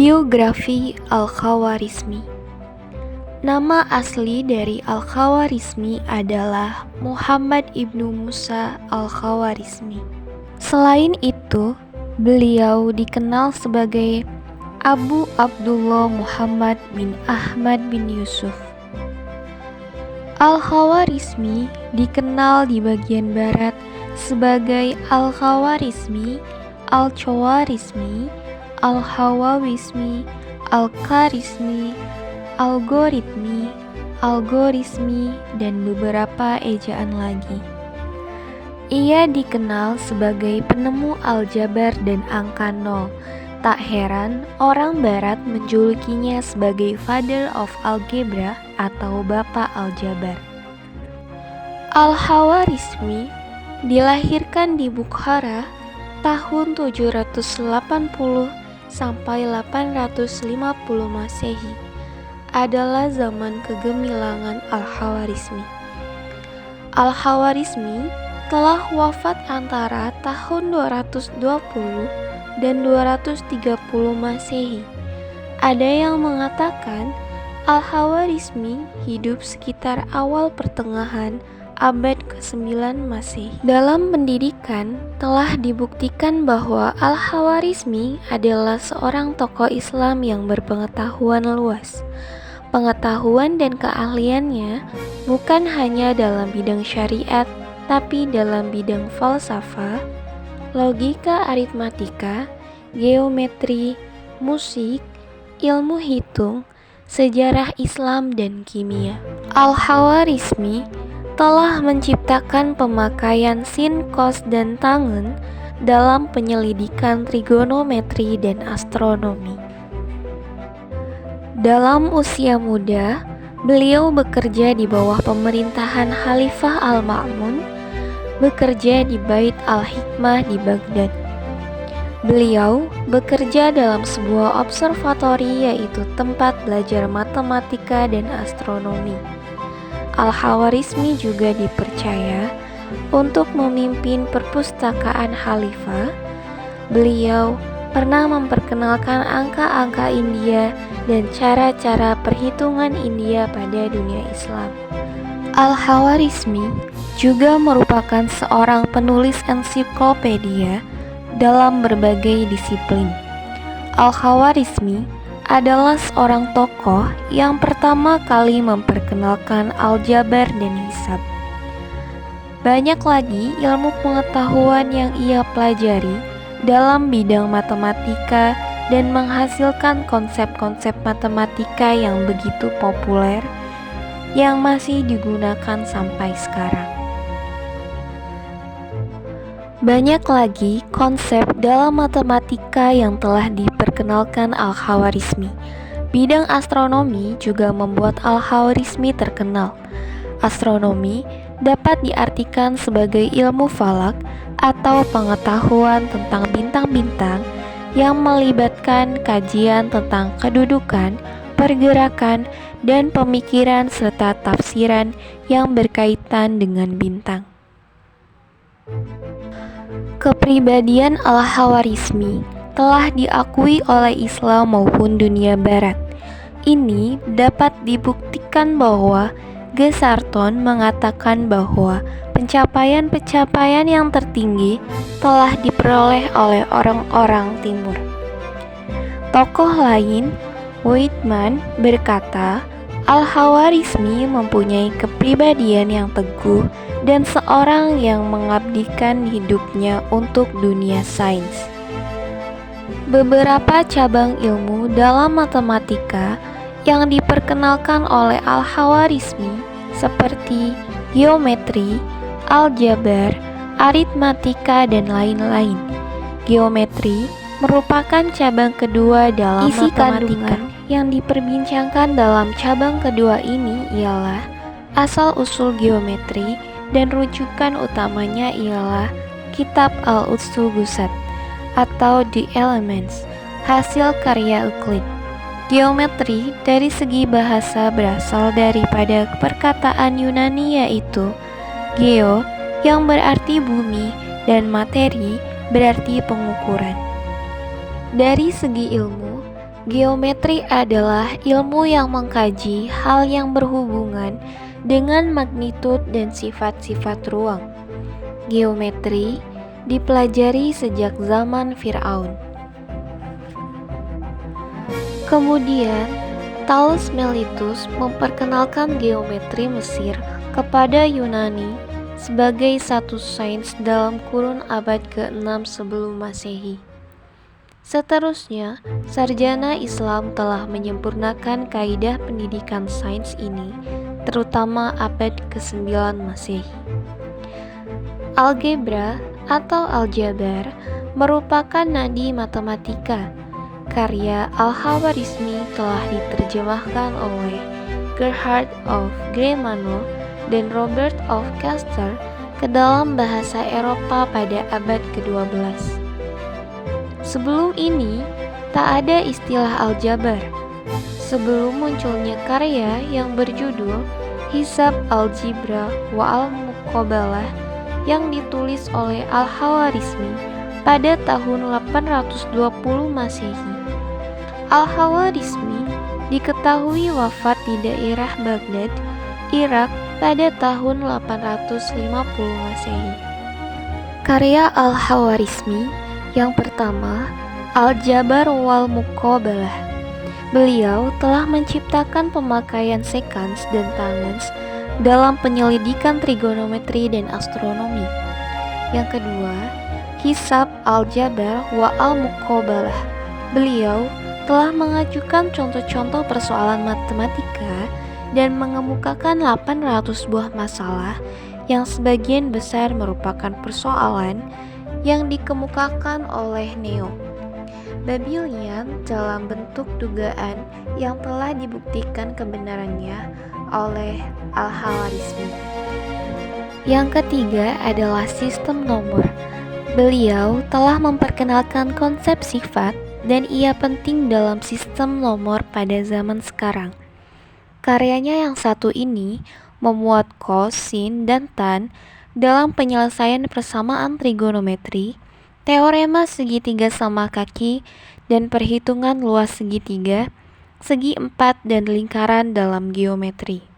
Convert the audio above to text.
Biografi Al-Khawarizmi. Nama asli dari Al-Khawarizmi adalah Muhammad ibnu Musa Al-Khawarizmi. Selain itu, beliau dikenal sebagai Abu Abdullah Muhammad bin Ahmad bin Yusuf. Al-Khawarizmi dikenal di bagian barat sebagai Al-Khawarizmi, Al-Chawarizmi, Al-Hawawismi, Al-Kharizmi, Algoritmi, Algorismi, dan beberapa ejaan lagi. Ia dikenal sebagai penemu aljabar dan angka nol. Tak heran orang barat menjulukinya sebagai Father of Algebra atau Bapak Aljabar. Al-Khawarizmi dilahirkan di Bukhara tahun 780 sampai 850 Masehi, adalah zaman kegemilangan Al-Khawarizmi. Al-Khawarizmi telah wafat antara tahun 220 dan 230 Masehi. Ada yang mengatakan Al-Khawarizmi hidup sekitar awal pertengahan abad ke-9 Masehi. Dalam pendidikan, telah dibuktikan bahwa Al-Khawarizmi adalah seorang tokoh Islam yang berpengetahuan luas. Pengetahuan dan keahliannya bukan hanya dalam bidang syariat, tapi dalam bidang falsafah, logika aritmatika, geometri, musik, ilmu hitung, sejarah Islam, dan kimia. Al-Khawarizmi telah menciptakan pemakaian sin, cos, dan tangen dalam penyelidikan trigonometri dan astronomi. Dalam usia muda, beliau bekerja di bawah pemerintahan Khalifah Al-Ma'mun, bekerja di Bait Al-Hikmah di Baghdad. Beliau bekerja dalam sebuah observatori, yaitu tempat belajar matematika dan astronomi. Al-Khawarizmi juga dipercaya untuk memimpin perpustakaan khalifah. Beliau pernah memperkenalkan angka-angka India dan cara-cara perhitungan India pada dunia Islam. Al-Khawarizmi juga merupakan seorang penulis ensiklopedia dalam berbagai disiplin. Al-Khawarizmi adalah seorang tokoh yang pertama kali memperkenalkan aljabar dan hisab. Banyak lagi ilmu pengetahuan yang ia pelajari dalam bidang matematika dan menghasilkan konsep-konsep matematika yang begitu populer yang masih digunakan sampai sekarang. Banyak lagi konsep dalam matematika yang telah diperkenalkan Al-Khawarizmi. Bidang astronomi juga membuat Al-Khawarizmi terkenal. Astronomi dapat diartikan sebagai ilmu falak atau pengetahuan tentang bintang-bintang yang melibatkan kajian tentang kedudukan, pergerakan, dan pemikiran serta tafsiran yang berkaitan dengan bintang. Kepribadian Al-Khawarizmi telah diakui oleh Islam maupun dunia barat. Ini dapat dibuktikan bahwa Gesarton mengatakan bahwa pencapaian-pencapaian yang tertinggi telah diperoleh oleh orang-orang timur. Tokoh lain, Weidmann, berkata, Al-Khawarizmi mempunyai kepribadian yang teguh dan seorang yang mengabdikan hidupnya untuk dunia sains. Beberapa cabang ilmu dalam matematika yang diperkenalkan oleh Al-Khawarizmi seperti geometri, aljabar, aritmatika, dan lain-lain. Geometri merupakan cabang kedua dalam isi matematika. Yang diperbincangkan dalam cabang kedua ini ialah asal-usul geometri, dan rujukan utamanya ialah Kitab Al-Usul-Gusat atau The Elements, hasil karya Euclid. Geometri dari segi bahasa berasal daripada perkataan Yunani yaitu geo, yang berarti bumi, dan materi berarti pengukuran. Dari segi ilmu, Geometri adalah ilmu yang mengkaji hal yang berhubungan dengan magnitud dan sifat-sifat ruang. Geometri dipelajari sejak zaman Firaun. Kemudian, Thales Miletus memperkenalkan geometri Mesir kepada Yunani sebagai satu sains dalam kurun abad ke-6 sebelum Masehi. Seterusnya, sarjana Islam telah menyempurnakan kaidah pendidikan sains ini, terutama abad ke-9 Masehi. Algebra atau aljabar merupakan nadi matematika. Karya Al-Khawarizmi telah diterjemahkan oleh Gerhard of Greimanno dan Robert of Caster ke dalam bahasa Eropa pada abad ke-12. Sebelum ini, tak ada istilah aljabar. Sebelum munculnya karya yang berjudul Hisab Al-Jibra wa Al-Muqabalah yang ditulis oleh Al-Khawarizmi pada tahun 820 Masehi. Al-Khawarizmi diketahui wafat di daerah Baghdad, Irak pada tahun 850 Masehi. Karya Al-Khawarizmi yang pertama, Al-Jabar wal Muqabalah. Beliau telah menciptakan pemakaian sekans dan tangents dalam penyelidikan trigonometri dan astronomi. Yang kedua, Hisab Al-Jabar wa Al-Muqabalah. Beliau telah mengajukan contoh-contoh persoalan matematika dan mengemukakan 800 buah masalah yang sebagian besar merupakan persoalan yang dikemukakan oleh Neo Babylonian dalam bentuk dugaan yang telah dibuktikan kebenarannya oleh Al-Khawarizmi. Yang ketiga adalah sistem nomor. Beliau telah memperkenalkan konsep sifat dan ia penting dalam sistem nomor pada zaman sekarang. Karyanya yang satu ini memuat cos, sin, dan tan dalam penyelesaian persamaan trigonometri, teorema segitiga sama kaki, dan perhitungan luas segitiga, segi empat, dan lingkaran dalam geometri.